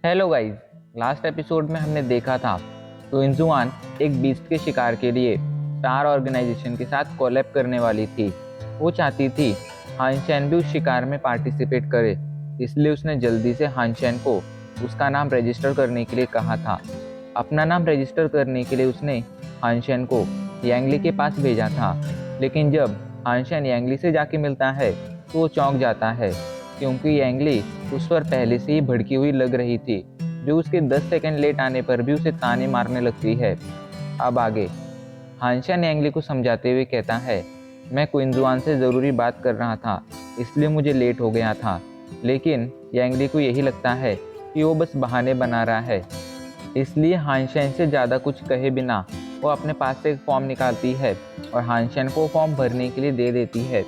Hello guys. Last episode में हमने देखा था तो इंजुआन एक बीस्ट के शिकार के लिए स्टार ऑर्गेनाइजेशन के साथ कोलैब करने वाली थी। वो चाहती थी हानशेन भी उस शिकार में पार्टिसिपेट करे, इसलिए उसने जल्दी से हानशेन को उसका नाम रजिस्टर करने के लिए कहा था। अपना नाम रजिस्टर करने के लिए उसने हानशेन को यांगली के पास भेजा था, लेकिन जब हानशेन यांगली से जाके मिलता है तो वो चौंक जाता है, क्योंकि यांगली उस पर पहले से ही भड़की हुई लग रही थी, जो उसके 10 सेकंड लेट आने पर भी उसे ताने मारने लगती है। अब आगे हानशेन यांगली को समझाते हुए कहता है, मैं क्विंजुआन से ज़रूरी बात कर रहा था, इसलिए मुझे लेट हो गया था। लेकिन यांगली को यही लगता है कि वो बस बहाने बना रहा है, इसलिए हानशेन से ज़्यादा कुछ कहे बिना वो अपने पास से एक फॉर्म निकालती है और हानशेन को फॉर्म भरने के लिए दे देती है।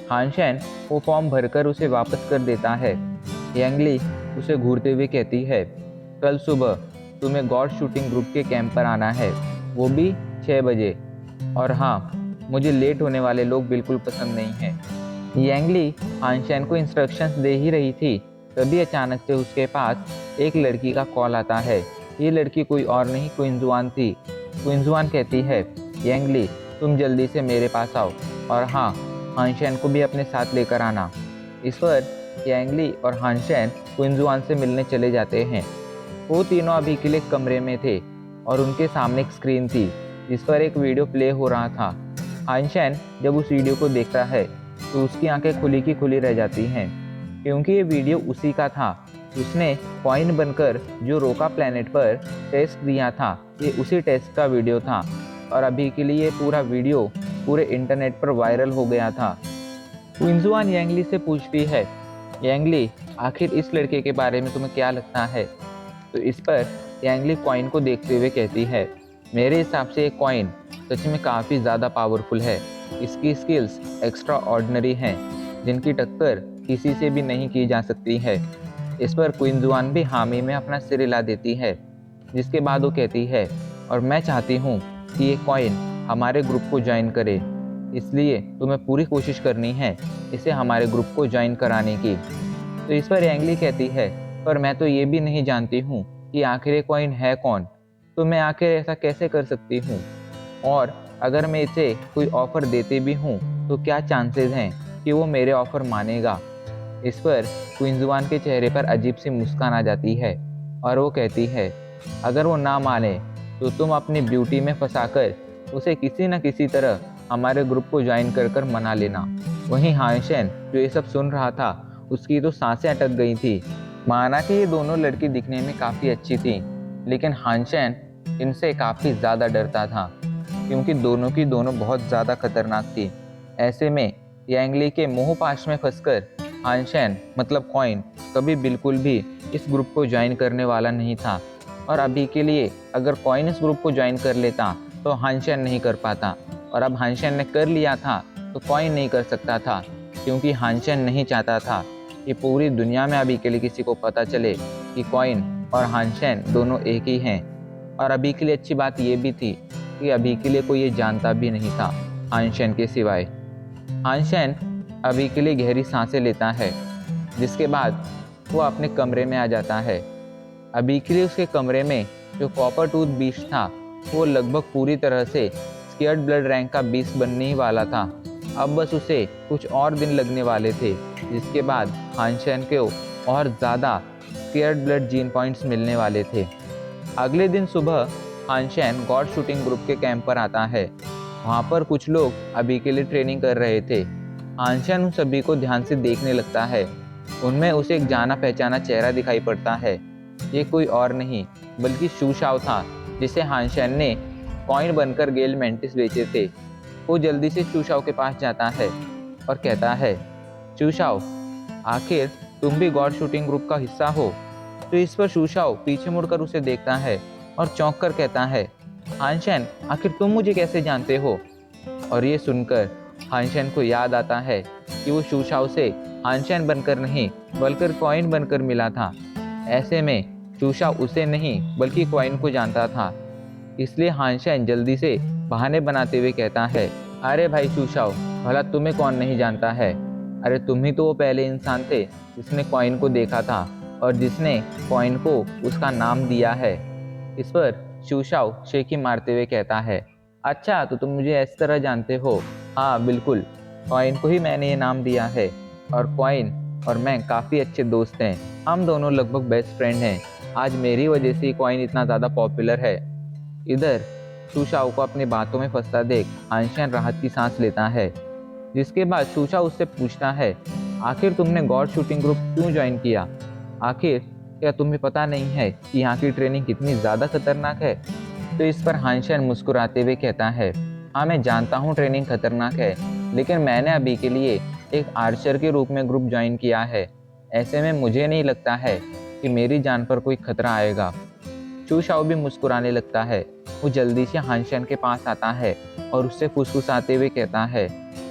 हानशेन वो फॉर्म भरकर उसे वापस कर देता है। यांगली उसे घूरते हुए कहती है, कल सुबह तुम्हें गॉड शूटिंग ग्रुप के कैंप पर आना है, वो भी 6 बजे। और हाँ, मुझे लेट होने वाले लोग बिल्कुल पसंद नहीं हैं। यांगली हानशेन को इंस्ट्रक्शंस दे ही रही थी, तभी अचानक से उसके पास एक लड़की का कॉल आता है। ये लड़की कोई और नहीं क्विंजुआन थी। क्विंजुआन कहती है, यांगली तुम जल्दी से मेरे पास आओ, और हाँ, हानशेन को भी अपने साथ लेकर आना। इस पर यांगली और हानशेन क्विंजुआन से मिलने चले जाते हैं। वो तीनों अभी के लिए कमरे में थे और उनके सामने एक स्क्रीन थी जिस पर एक वीडियो प्ले हो रहा था। हानशेन जब उस वीडियो को देखता है तो उसकी आंखें खुली की खुली रह जाती हैं, क्योंकि ये वीडियो उसी का था। उसने कॉइन बनकर जो रोका प्लेनेट पर टेस्ट दिया था, ये उसी टेस्ट का वीडियो था, और अभी के लिए ये पूरा वीडियो पूरे इंटरनेट पर वायरल हो गया था। क्विंजुआन यांगली से पूछती है, यांगली आखिर इस लड़के के बारे में तुम्हें क्या लगता है? तो इस पर यांगली कॉइन को देखते हुए कहती है, मेरे हिसाब से ये कॉइन सच में काफ़ी ज़्यादा पावरफुल है। इसकी स्किल्स एक्स्ट्रा ऑर्डिनरी हैं, जिनकी टक्कर किसी से भी नहीं की जा सकती है। इस पर क्विंजुआन भी हामी में अपना सिर हिला देती है, जिसके बाद वो कहती है, और मैं चाहती हूँ कि ये कॉइन हमारे ग्रुप को ज्वाइन करे, इसलिए तुम्हें पूरी कोशिश करनी है इसे हमारे ग्रुप को ज्वाइन कराने की। तो इस पर यांगली कहती है, पर मैं तो ये भी नहीं जानती हूँ कि आखिर ये कॉइन है कौन, तो मैं आखिर ऐसा कैसे कर सकती हूँ, और अगर मैं इसे कोई ऑफ़र देते भी हूँ तो क्या चांसेस हैं कि वो मेरे ऑफ़र मानेगा। इस पर क्विंजुआन के चेहरे पर अजीब सी मुस्कान आ जाती है और वो कहती है, अगर वो ना माने तो तुम अपनी ब्यूटी में फंसाकर उसे किसी न किसी तरह हमारे ग्रुप को ज्वाइन कर कर मना लेना। वहीं हानशेन जो ये सब सुन रहा था, उसकी तो सांसें अटक गई थी। माना कि ये दोनों लड़की दिखने में काफ़ी अच्छी थी, लेकिन हानशेन इनसे काफ़ी ज़्यादा डरता था, क्योंकि दोनों की दोनों बहुत ज़्यादा खतरनाक थी। ऐसे में यांगली के मोहपाश में फंसकर हानशेन मतलब कॉइन कभी बिल्कुल भी इस ग्रुप को ज्वाइन करने वाला नहीं था। और अभी के लिए अगर कॉइन इस ग्रुप को ज्वाइन कर लेता तो हानशेन नहीं कर पाता, और अब हानशेन ने कर लिया था तो कॉइन नहीं कर सकता था, क्योंकि हानशेन नहीं चाहता था कि पूरी दुनिया में अभी के लिए किसी को पता चले कि कॉइन और हानशेन दोनों एक ही हैं। और अभी के लिए अच्छी बात यह भी थी कि अभी के लिए कोई ये जानता भी नहीं था हानशेन के सिवाय। हानशेन अभी के लिए गहरी सांसें लेता है, जिसके बाद वो अपने कमरे में आ जाता है। अभी के लिए उसके कमरे में जो कॉपर टूथ बीस्ट था, वो लगभग पूरी तरह से स्केयर्ड ब्लड रैंक का बीस्ट बनने ही वाला था। अब बस उसे कुछ और दिन लगने वाले थे, जिसके बाद हानशेन को और ज़्यादा स्केयर्ड ब्लड जीन पॉइंट्स मिलने वाले थे। अगले दिन सुबह हानशेन गॉड शूटिंग ग्रुप के कैंप पर आता है। वहाँ पर कुछ लोग अभी के लिए ट्रेनिंग कर रहे थे। हानशेन उन सभी को ध्यान से देखने लगता है। उनमें उसे एक जाना पहचाना चेहरा दिखाई पड़ता है। ये कोई और नहीं बल्कि शू शाओ था, जिसे हानशेन ने कॉइन बनकर गेल मेंटिस बेचे थे। वो जल्दी से शू शाओ के पास जाता है और कहता है, शू शाओ, आखिर तुम भी गॉड शूटिंग ग्रुप का हिस्सा हो? तो इस पर शू शाओ पीछे मुड़कर उसे देखता है और चौंक कर कहता है, हानशेन, आखिर तुम मुझे कैसे जानते हो? और ये सुनकर हानशेन को याद आता है कि वो शू शाओ से हानशेन बनकर नहीं बल्कि कॉइन बनकर मिला था। ऐसे में शू शाओ उसे नहीं बल्कि कॉइन को जानता था। इसलिए हानशेन जल्दी से बहाने बनाते हुए कहता है, अरे भाई शू शाओ, भला तुम्हें कौन नहीं जानता है? अरे तुम ही तो वो पहले इंसान थे जिसने कॉइन को देखा था, और जिसने कॉइन को उसका नाम दिया है। इस पर शूशाओ शेखी मारते हुए कहता है, अच्छा तो तुम मुझे इस तरह जानते हो। हाँ बिल्कुल, कॉइन को ही मैंने ये नाम दिया है और कॉइन और मैं काफ़ी अच्छे दोस्त हैं। हम दोनों लगभग बेस्ट फ्रेंड हैं। आज मेरी वजह से कॉइन इतना ज़्यादा पॉपुलर है। इधर शूशाओ को अपनी बातों में फंसता देख हानशेन राहत की सांस लेता है। जिसके बाद शूशाओ उससे पूछता है, आखिर तुमने गॉड शूटिंग ग्रुप क्यों ज्वाइन किया? आखिर क्या तुम्हें पता नहीं है कि यहाँ की ट्रेनिंग कितनी ज़्यादा खतरनाक है? तो इस पर हानशेन मुस्कुराते हुए कहता है, हाँ मैं जानता हूँ ट्रेनिंग खतरनाक है, लेकिन मैंने अभी के लिए एक आर्चर के रूप में ग्रुप ज्वाइन किया है। ऐसे में मुझे नहीं लगता है कि मेरी जान पर कोई खतरा आएगा। चू शाओ भी मुस्कुराने लगता है। वो जल्दी से हानशेन के पास आता है और उससे फुसफुसाते हुए कहता है,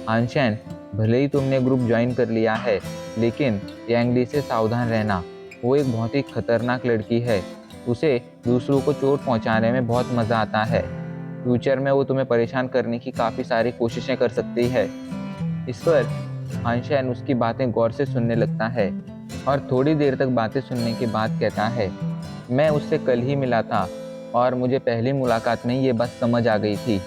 हानशेन भले ही तुमने ग्रुप ज्वाइन कर लिया है, लेकिन यांगली से सावधान रहना। वो एक बहुत ही खतरनाक लड़की है। उसे दूसरों को चोट पहुंचाने में बहुत मज़ा आता है। फ्यूचर में वो तुम्हें परेशान करने की काफ़ी सारी कोशिशें कर सकती है। इस पर हानशेन उसकी बातें गौर से सुनने लगता है और थोड़ी देर तक बातें सुनने के बाद कहता है, मैं उससे कल ही मिला था और मुझे पहली मुलाकात में ये बात समझ आ गई थी।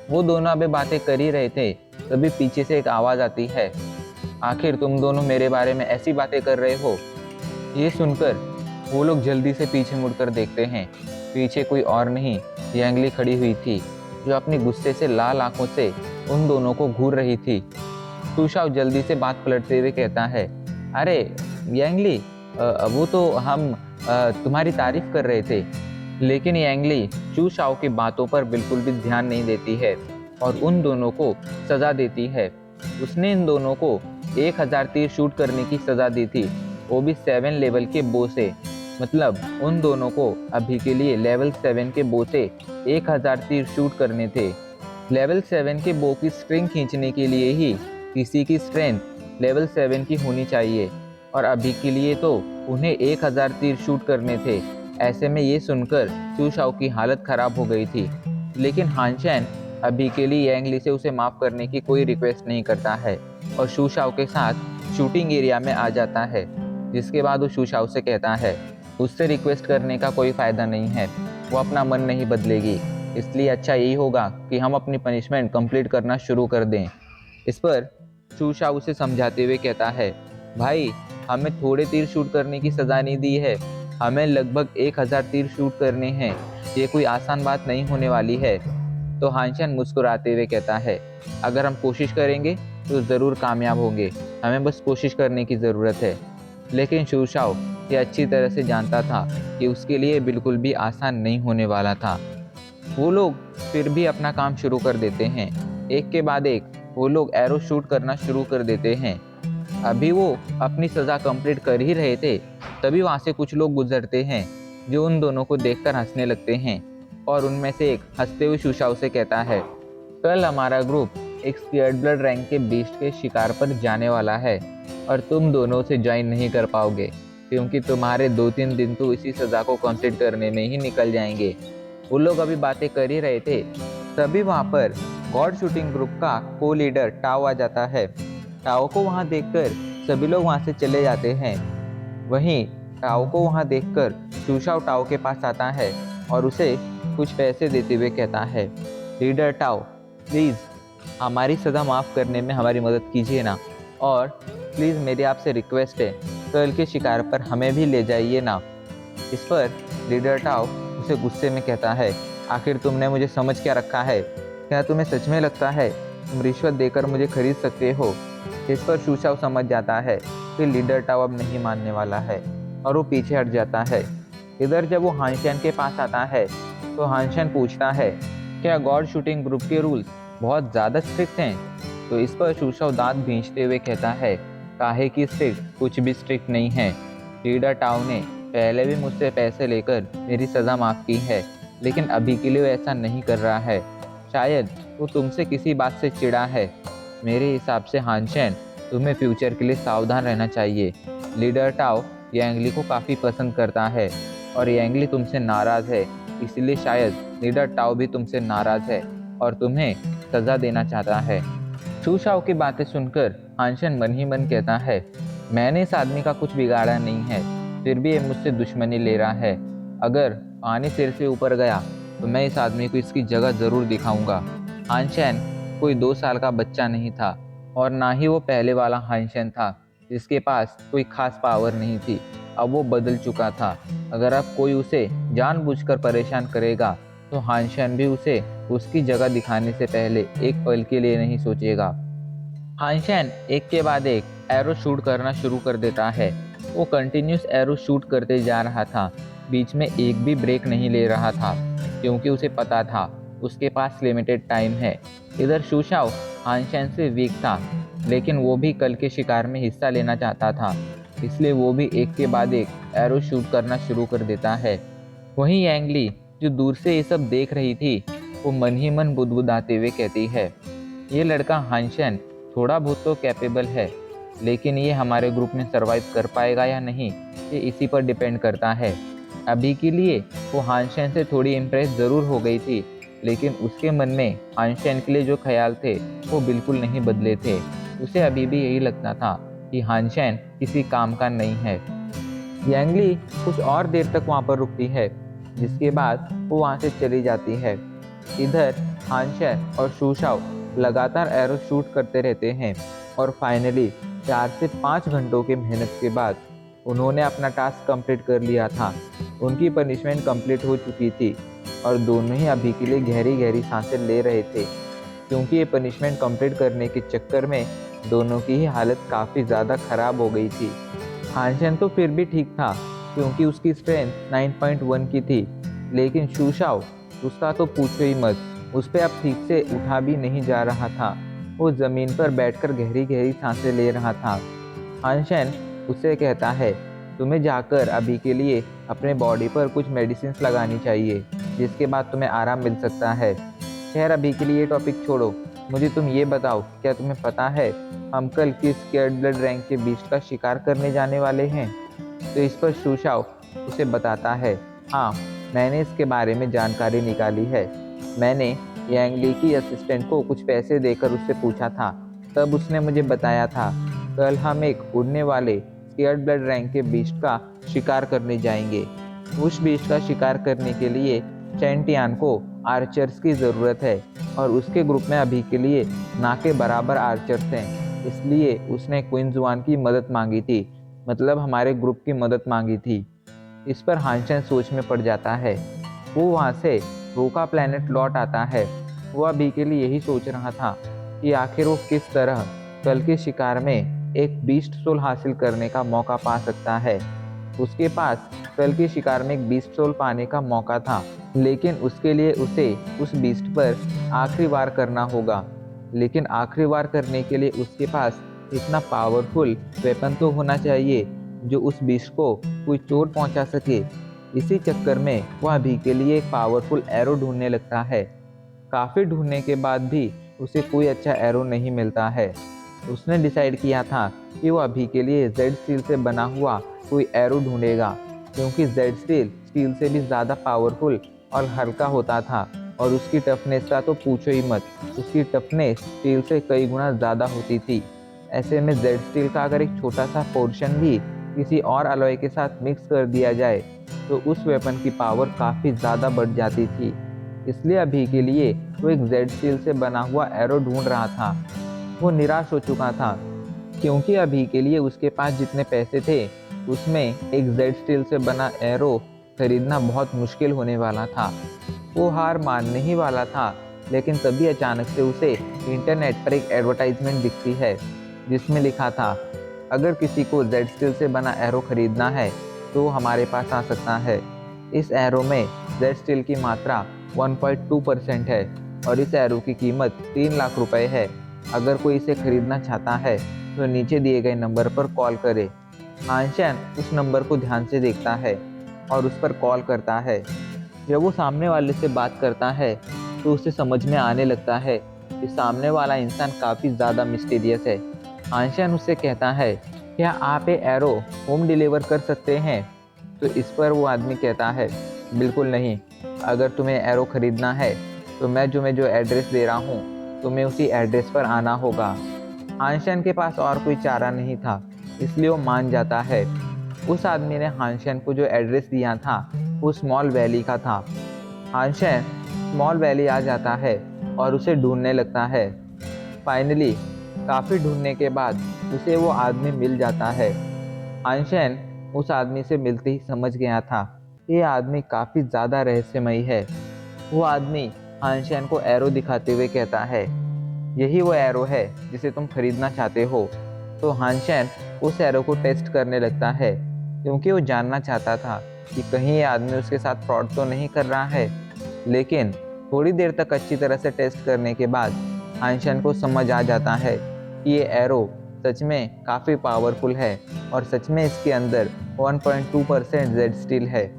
वो दोनों अभी बातें कर ही रहे थे, तभी पीछे से एक आवाज़ आती है, आखिर तुम दोनों मेरे बारे में ऐसी बातें कर रहे हो? ये सुनकर वो लोग जल्दी से पीछे मुड़कर देखते हैं। पीछे कोई और नहीं, यांगली खड़ी हुई थी, जो अपनी गुस्से से लाल आंखों से उन दोनों को घूर रही थी। सुशाव जल्दी से बात पलटते हुए कहता है, अरे यांगली, वो तो हम तुम्हारी तारीफ कर रहे थे। लेकिन यांगली चू शाओ की बातों पर बिल्कुल भी ध्यान नहीं देती है और उन दोनों को सजा देती है। उसने इन दोनों को 1000 तीर शूट करने की सजा दी थी, वो भी 7 लेवल के बो से। मतलब उन दोनों को अभी के लिए लेवल 7 के बो से 1000 तीर शूट करने थे। लेवल 7 के बो की स्ट्रिंग खींचने के लिए ही किसी की स्ट्रेंथ लेवल 7 की होनी चाहिए और अभी के लिए तो उन्हें 1000 तीर शूट करने थे। ऐसे में ये सुनकर चू शाओ की हालत खराब हो गई थी। लेकिन हानशेन अभी के लिए यांगली से उसे माफ़ करने की कोई रिक्वेस्ट नहीं करता है और शू शाओ के साथ शूटिंग एरिया में आ जाता है। जिसके बाद वो शू शाओ से कहता है, उससे रिक्वेस्ट करने का कोई फ़ायदा नहीं है, वो अपना मन नहीं बदलेगी। इसलिए अच्छा यही होगा कि हम अपनी पनिशमेंट कंप्लीट करना शुरू कर दें। इस पर शू शाओ उसे समझाते हुए कहता है, भाई हमें थोड़े तीर शूट करने की सज़ा नहीं दी है, हमें लगभग 1000 तीर शूट करने हैं। ये कोई आसान बात नहीं होने वाली है। तो हानशेन मुस्कुराते हुए कहता है, अगर हम कोशिश करेंगे तो ज़रूर कामयाब होंगे, हमें बस कोशिश करने की ज़रूरत है। लेकिन शू शाओ ये अच्छी तरह से जानता था कि उसके लिए बिल्कुल भी आसान नहीं होने वाला था। वो लोग फिर भी अपना काम शुरू कर देते हैं। एक के बाद एक वो लोग एरो शूट करना शुरू कर देते हैं। अभी वो अपनी सज़ा कंप्लीट कर ही रहे थे, तभी वहाँ से कुछ लोग गुजरते हैं जो उन दोनों को देखकर हंसने लगते हैं और उनमें से एक हंसते हुए शूशाओ से कहता है, कल हमारा ग्रुप एक स्केर्ड ब्लड रैंक के बीस्ट के शिकार पर जाने वाला है और तुम दोनों से ज्वाइन नहीं कर पाओगे क्योंकि तुम्हारे 2-3 दिन तो इसी सज़ा को कंप्लीट करने में ही निकल जाएंगे। वो लोग अभी बातें कर ही रहे थे, तभी वहाँ पर गॉड शूटिंग ग्रुप का को लीडर टाओ आ जाता है। टाओ को वहाँ देखकर सभी लोग वहाँ से चले जाते हैं। वहीं टाओ को वहाँ देखकर शूशाओ टाओ के पास आता है और उसे कुछ पैसे देते हुए कहता है, लीडर टाओ प्लीज़ हमारी सज़ा माफ़ करने में हमारी मदद कीजिए ना, और प्लीज़ मेरी आपसे रिक्वेस्ट है, कल के शिकार पर हमें भी ले जाइए ना। इस पर लीडर टाओ उसे गुस्से में कहता है, आखिर तुमने मुझे समझ क्या रखा है? क्या तुम्हें सच में लगता है तुम रिश्वत देकर मुझे खरीद सकते हो? इस पर शूशाओ समझ जाता है कि लीडर टाओ अब नहीं मानने वाला है और वो पीछे हट जाता है। इधर जब वो हानशेन के पास आता है तो हानशेन पूछता है, क्या गॉड शूटिंग ग्रुप के रूल्स बहुत ज़्यादा स्ट्रिक्ट हैं? तो इस पर शूशाओ दांत भींचते हुए कहता है, काहे की स्ट्रिक्ट, कुछ भी स्ट्रिक्ट नहीं है। लीडर टाओ ने पहले भी मुझसे पैसे लेकर मेरी सज़ा माफ़ की है, लेकिन अभी के लिए वो ऐसा नहीं कर रहा है। शायद वो तुमसे किसी बात से चिढ़ा है। मेरे हिसाब से हानशेन तुम्हें फ्यूचर के लिए सावधान रहना चाहिए। लीडर टाओ यांगली को काफ़ी पसंद करता है और यांगली तुमसे नाराज़ है, इसलिए शायद लीडर टाओ भी तुमसे नाराज़ है और तुम्हें सज़ा देना चाहता है। शूशाओ की बातें सुनकर हानशेन मन ही मन कहता है, मैंने इस आदमी का कुछ बिगाड़ा नहीं है, फिर भी ये मुझसे दुश्मनी ले रहा है। अगर पानी सिर से ऊपर गया तो मैं इस आदमी को इसकी जगह ज़रूर दिखाऊंगा। हानशेन कोई 2 साल का बच्चा नहीं था और ना ही वो पहले वाला हानशेन था जिसके पास कोई खास पावर नहीं थी। अब वो बदल चुका था। अगर अब कोई उसे जानबूझकर परेशान करेगा तो हानशेन भी उसे उसकी जगह दिखाने से पहले एक पल के लिए नहीं सोचेगा। हानशेन एक के बाद एक एरो शूट करना शुरू कर देता है। वो कंटिन्यूस एरो शूट करते जा रहा था, बीच में एक भी ब्रेक नहीं ले रहा था क्योंकि उसे पता था उसके पास लिमिटेड टाइम है। इधर शूशाओ हानशेन से वीक था, लेकिन वो भी कल के शिकार में हिस्सा लेना चाहता था, इसलिए वो भी एक के बाद एक एरो शूट करना शुरू कर देता है। वहीं यांगली जो दूर से ये सब देख रही थी, वो मन ही मन बुदबुदाते हुए कहती है, ये लड़का हानशेन थोड़ा बहुत तो कैपेबल है, लेकिन ये हमारे ग्रुप में सरवाइव कर पाएगा या नहीं ये इसी पर डिपेंड करता है। अभी के लिए वो हानशेन से थोड़ी इम्प्रेस ज़रूर हो गई थी, लेकिन उसके मन में हानशेन के लिए जो ख्याल थे वो बिल्कुल नहीं बदले थे। उसे अभी भी यही लगता था कि हानशेन किसी काम का नहीं है। यांगली कुछ और देर तक वहाँ पर रुकती है, जिसके बाद वो वहाँ से चली जाती है। इधर हानशेन और शूशाओ लगातार एरो शूट करते रहते हैं और फाइनली 4 से 5 घंटों की मेहनत के बाद उन्होंने अपना टास्क कंप्लीट कर लिया था। उनकी पनिशमेंट कंप्लीट हो चुकी थी और दोनों ही अभी के लिए गहरी गहरी सांसें ले रहे थे, क्योंकि ये पनिशमेंट कंप्लीट करने के चक्कर में दोनों की ही हालत काफ़ी ज़्यादा ख़राब हो गई थी। हानशेन तो फिर भी ठीक था क्योंकि उसकी स्ट्रेंथ 9.1 की थी, लेकिन शूशाओ उसका तो पूछो ही मत, उस पर अब ठीक से उठा भी नहीं जा रहा था। वो ज़मीन पर बैठकर गहरी गहरी सांसें ले रहा था। हानशेन उससे कहता है, तुम्हें जाकर अभी के लिए अपने बॉडी पर कुछ मेडिसिन लगानी चाहिए, जिसके बाद तुम्हें आराम मिल सकता है। खैर अभी के लिए ये टॉपिक छोड़ो, मुझे तुम ये बताओ, क्या तुम्हें पता है हम कल किस स्केयर्ड ब्लड रैंक के बीस्ट का शिकार करने जाने वाले हैं? तो इस पर शूशाओ उसे बताता है, हाँ मैंने इसके बारे में जानकारी निकाली है। मैंने यांगली की असिस्टेंट को कुछ पैसे देकर उससे पूछा था, तब उसने मुझे बताया था कल हम एक उड़ने वाले स्केयर्ड ब्लड रैंक के बीस्ट का शिकार करने जाएंगे। उस बीस्ट का शिकार करने के लिए चैंटियान को आर्चर्स की ज़रूरत है और उसके ग्रुप में अभी के लिए ना के बराबर आर्चर्स हैं, इसलिए उसने क्वीन जुआन की मदद मांगी थी, मतलब हमारे ग्रुप की मदद मांगी थी। इस पर हानशेन सोच में पड़ जाता है। वो वहाँ से रोका प्लैनेट लौट आता है। वो अभी के लिए यही सोच रहा था कि आखिर वो किस तरह कल के शिकार में एक बीस्ट सोल हासिल करने का मौका पा सकता है। उसके पास कल के शिकार में एक बीस्ट सोल पाने का मौका था, लेकिन उसके लिए उसे उस बीस्ट पर आखिरी वार करना होगा। लेकिन आखिरी वार करने के लिए उसके पास इतना पावरफुल वेपन तो होना चाहिए जो उस बीस्ट को कोई चोट पहुंचा सके। इसी चक्कर में वह अभी के लिए एक पावरफुल एरो ढूंढने लगता है। काफ़ी ढूंढने के बाद भी उसे कोई अच्छा एरो नहीं मिलता है। उसने डिसाइड किया था कि वो अभी के लिए जेड स्टील से बना हुआ कोई एरो ढूंढेगा, क्योंकि जेड स्टील स्टील से भी ज़्यादा पावरफुल और हल्का होता था और उसकी टफनेस का तो पूछो ही मत, उसकी टफनेस स्टील से कई गुना ज़्यादा होती थी। ऐसे में जेड स्टील का अगर एक छोटा सा पोर्शन भी किसी और अलॉय के साथ मिक्स कर दिया जाए तो उस वेपन की पावर काफ़ी ज़्यादा बढ़ जाती थी। इसलिए अभी के लिए वो एक जेड स्टील से बना हुआ एरो ढूंढ रहा था। वो निराश हो चुका था क्योंकि अभी के लिए उसके पास जितने पैसे थे उसमें एक जेड स्टील से बना एरो खरीदना बहुत मुश्किल होने वाला था। वो हार मानने ही वाला था, लेकिन तभी अचानक से उसे इंटरनेट पर एक एडवर्टाइजमेंट दिखती है जिसमें लिखा था, अगर किसी को जेड स्टील से बना एरो खरीदना है तो वो हमारे पास आ सकता है। इस एरो में जेड स्टील की मात्रा 1.2% है और इस एरो की कीमत 3 लाख रुपए है। अगर कोई इसे खरीदना चाहता है तो नीचे दिए गए नंबर पर कॉल करे। हानशेन उस नंबर को ध्यान से देखता है और उस पर कॉल करता है। जब वो सामने वाले से बात करता है तो उसे समझ में आने लगता है कि सामने वाला इंसान काफ़ी ज़्यादा मिस्टीरियस है। हानशेन उससे कहता है, क्या आप ये एरो होम डिलीवर कर सकते हैं? तो इस पर वो आदमी कहता है, बिल्कुल नहीं, अगर तुम्हें एरो खरीदना है तो मैं जो एड्रेस दे रहा हूँ तुम्हें उसी एड्रेस पर आना होगा। हानशेन के पास और कोई चारा नहीं था, इसलिए वो मान जाता है। उस आदमी ने हानशेन को जो एड्रेस दिया था वो स्मॉल वैली का था। हानशेन स्मॉल वैली आ जाता है और उसे ढूंढने लगता है। फाइनली काफ़ी ढूंढने के बाद उसे वो आदमी मिल जाता है। हानशेन उस आदमी से मिलते ही समझ गया था ये आदमी काफ़ी ज़्यादा रहस्यमयी है। वो आदमी हानशेन को एरो दिखाते हुए कहता है, यही वो एरो है जिसे तुम खरीदना चाहते हो। तो हानशेन उस एरो को टेस्ट करने लगता है क्योंकि वो जानना चाहता था कि कहीं ये आदमी उसके साथ फ्रॉड तो नहीं कर रहा है। लेकिन थोड़ी देर तक अच्छी तरह से टेस्ट करने के बाद हानशेन को समझ आ जाता है कि ये एरो सच में काफ़ी पावरफुल है और सच में इसके अंदर 1.2% जेड स्टील है।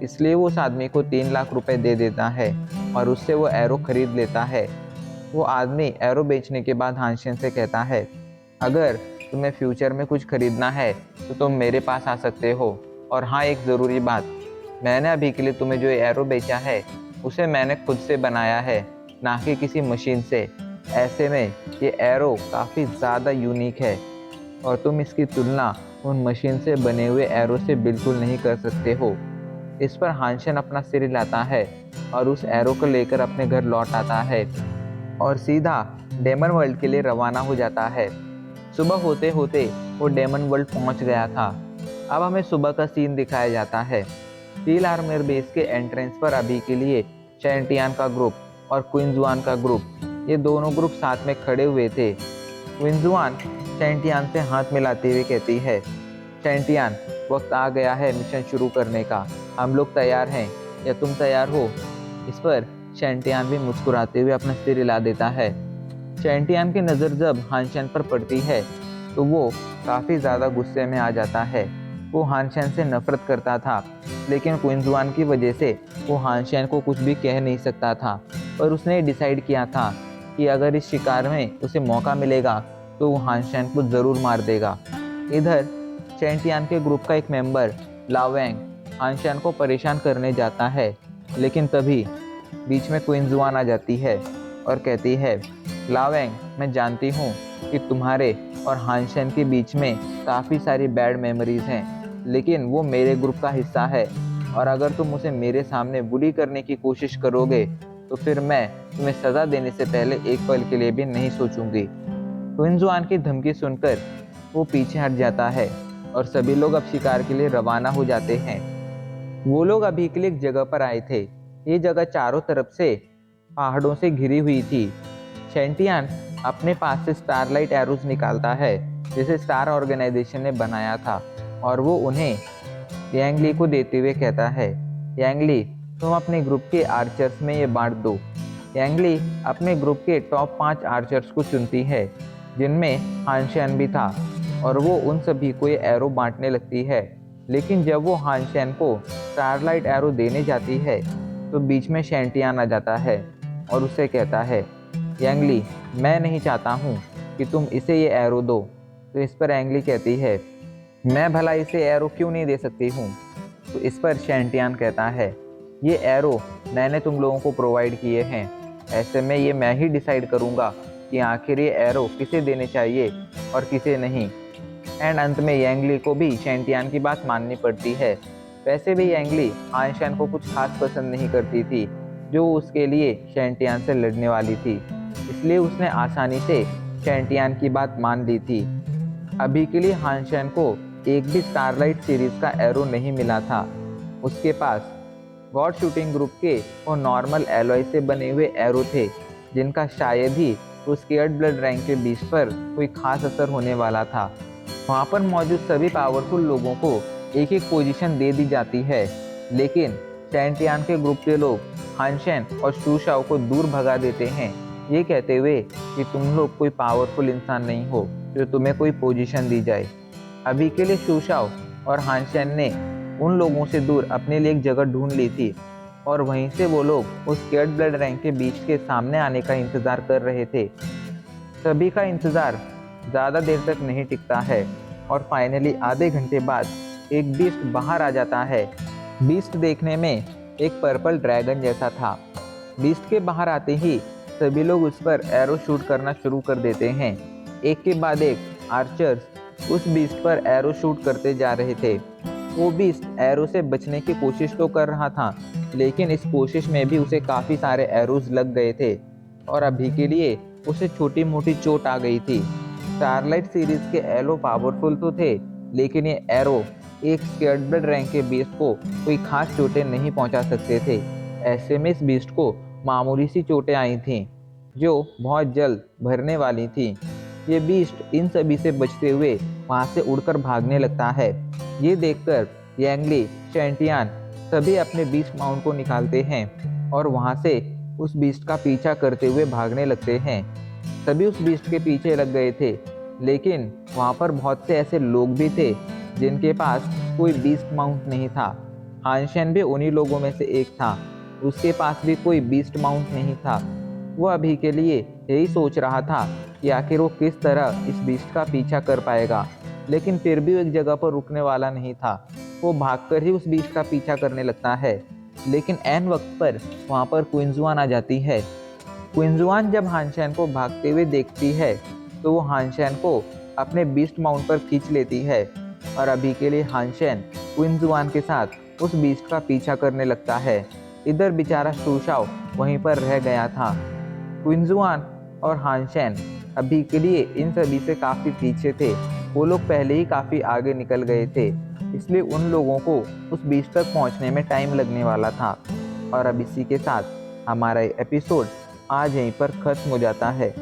इसलिए वो उस आदमी को 3 लाख रुपए दे देता है और उससे वो एरो खरीद लेता है। वो आदमी एरो बेचने के बाद हानशेन से कहता है, अगर तुम्हें फ्यूचर में कुछ खरीदना है तो तुम मेरे पास आ सकते हो। और हाँ, एक ज़रूरी बात, मैंने अभी के लिए तुम्हें जो ये एरो बेचा है उसे मैंने खुद से बनाया है, ना कि किसी मशीन से। ऐसे में ये एरो काफ़ी ज़्यादा यूनिक है और तुम इसकी तुलना उन मशीन से बने हुए एरो से बिल्कुल नहीं कर सकते हो। इस पर हानशेन अपना सिर हिलाता है और उस एरो को लेकर अपने घर लौट आता है और सीधा डेमन वर्ल्ड के लिए रवाना हो जाता है। सुबह होते होते वो डेमन वर्ल्ड पहुंच गया था। अब हमें सुबह का सीन दिखाया जाता है। स्टील आर्मर बेस के एंट्रेंस पर अभी के लिए शैंटियान का ग्रुप और क्विंजुआन का ग्रुप, ये दोनों ग्रुप साथ में खड़े हुए थे। क्विंजुआन शैंटियान से हाथ मिलाते हुए कहती है, शैंटियान, वक्त आ गया है मिशन शुरू करने का, हम लोग तैयार हैं, या तुम तैयार हो? इस पर शैंटियान भी मुस्कुराते हुए अपना सिर हिला देता है। शैंटियान की नज़र जब हानशेन पर पड़ती है तो वो काफ़ी ज़्यादा गुस्से में आ जाता है। वो हानशेन से नफरत करता था, लेकिन क्विंजुआन की वजह से वो हानशेन को कुछ भी कह नहीं सकता था। पर उसने डिसाइड किया था कि अगर इस शिकार में उसे मौका मिलेगा तो वो हानशेन को ज़रूर मार देगा। इधर शैंटियान के ग्रुप का एक मेंबर लावेंग हानशेन को परेशान करने जाता है, लेकिन तभी बीच में क्विंजुआन आ जाती है और कहती है, लावेंग, मैं जानती हूँ कि तुम्हारे और हानशेन के बीच में काफ़ी सारी बैड मेमोरीज हैं, लेकिन वो मेरे ग्रुप का हिस्सा है और अगर तुम उसे मेरे सामने बुली करने की कोशिश करोगे तो फिर मैं तुम्हें सज़ा देने से पहले एक पल के लिए भी नहीं सोचूंगी। क्विंजुआन की धमकी सुनकर वो पीछे हट जाता है और सभी लोग अब शिकार के लिए रवाना हो जाते हैं। वो लोग अभी के लिए एक जगह पर आए थे। ये जगह चारों तरफ से पहाड़ों से घिरी हुई थी। शेंटियान अपने पास से स्टारलाइट एरोज निकालता है जिसे स्टार ऑर्गेनाइजेशन ने बनाया था और वो उन्हें यांगली को देते हुए कहता है, यांगली, तुम अपने ग्रुप के आर्चर्स में ये बांट दो। यांगली अपने ग्रुप के टॉप 5 आर्चर्स को चुनती है जिनमें हानशेन भी था और वो उन सभी को ये एरो बांटने लगती है। लेकिन जब वो हानशेन को स्टारलाइट एरो देने जाती है तो बीच में शेंटियान आ जाता है और उसे कहता है, यांगली, मैं नहीं चाहता हूँ कि तुम इसे ये एरो दो। तो इस पर यांगली कहती है, मैं भला इसे एरो क्यों नहीं दे सकती हूँ? तो इस पर शेंटियान कहता है, ये एरो मैंने तुम लोगों को प्रोवाइड किए हैं, ऐसे में ये मैं ही डिसाइड करूँगा कि आखिर ये एरो किसे देने चाहिए और किसे नहीं। एंड अंत में यांगली को भी शेंटियान की बात माननी पड़ती है। वैसे भी यांगली हानशेन को कुछ खास पसंद नहीं करती थी जो उसके लिए शेंटियान से लड़ने वाली थी, इसलिए उसने आसानी से शेंटियान की बात मान ली थी। अभी के लिए हानशेन को एक भी स्टारलाइट सीरीज का एरो नहीं मिला था। उसके पास गॉड शूटिंग ग्रुप के वो नॉर्मल एलॉय से बने हुए एरो थे जिनका शायद ही उस स्केयर्ड ब्लड रैंक के बीच पर कोई खास असर होने वाला था। वहाँ पर मौजूद सभी पावरफुल लोगों को एक एक पोजीशन दे दी जाती है, लेकिन शेंटियान के ग्रुप के लोग हानशेन और शूशाओ को दूर भगा देते हैं, ये कहते हुए कि तुम लोग कोई पावरफुल इंसान नहीं हो जो तुम्हें कोई पोजीशन दी जाए। अभी के लिए शूशाओ और हानशेन ने उन लोगों से दूर अपने लिए एक जगह ढूंढ ली थी और वहीं से वो लोग उस स्केयर्ड ब्लड रैंक के बीच के सामने आने का इंतजार कर रहे थे। सभी का इंतजार ज़्यादा देर तक नहीं टिकता है और फाइनली आधे घंटे बाद एक बीस्ट बाहर आ जाता है। बीस्ट देखने में एक पर्पल ड्रैगन जैसा था। बीस्ट के बाहर आते ही सभी लोग उस पर एरो शूट करना शुरू कर देते हैं। एक के बाद एक आर्चर्स उस बीस्ट पर एरो शूट करते जा रहे थे। वो बीस्ट एरो से बचने की कोशिश तो कर रहा था, लेकिन इस कोशिश में भी उसे काफी सारे एरोज लग गए थे और अभी के लिए उसे छोटी मोटी चोट आ गई थी। स्टारलाइट सीरीज के एरो पावरफुल तो थे, लेकिन ये एरो एक स्केर्डबर्ड रैंक के बीस्ट को कोई खास चोटें नहीं पहुंचा सकते थे। ऐसे में इस बीस्ट को मामूली सी चोटें आई थीं, जो बहुत जल्द भरने वाली थी। ये बीस्ट इन सभी से बचते हुए वहां से उड़कर भागने लगता है। ये देखकर यांगली, शैंटियान सभी अपने बीस्ट माउंट को निकालते हैं और वहां से उस बीस्ट का पीछा करते हुए भागने लगते हैं। सभी उस बीस्ट के पीछे लग गए थे, लेकिन वहां पर बहुत से ऐसे लोग भी थे जिनके पास कोई बीस्ट माउंट नहीं था। हानशेन भी उन्हीं लोगों में से एक था। उसके पास भी कोई बीस्ट माउंट नहीं था। वो अभी के लिए यही सोच रहा था कि आखिर वो किस तरह इस बीस्ट का पीछा कर पाएगा, लेकिन फिर भी वो एक जगह पर रुकने वाला नहीं था। वो भागकर ही उस बीस्ट का पीछा करने लगता है, लेकिन ऐन वक्त पर वहाँ पर क्विंजुआन आ जाती है। क्विंजुआन जब हानशेन को भागते हुए देखती है तो वो हानशेन को अपने बीस्ट माउंट पर खींच लेती है और अभी के लिए हानशेन क्विंजुआन के साथ उस बीस्ट का पीछा करने लगता है। इधर बेचारा शूशाओ वहीं पर रह गया था। क्विंजुआन और हानशेन अभी के लिए इन सभी से काफ़ी पीछे थे। वो लोग पहले ही काफ़ी आगे निकल गए थे, इसलिए उन लोगों को उस बीच तक पहुंचने में टाइम लगने वाला था। और अब इसी के साथ हमारा एपिसोड आज यहीं पर ख़त्म हो जाता है।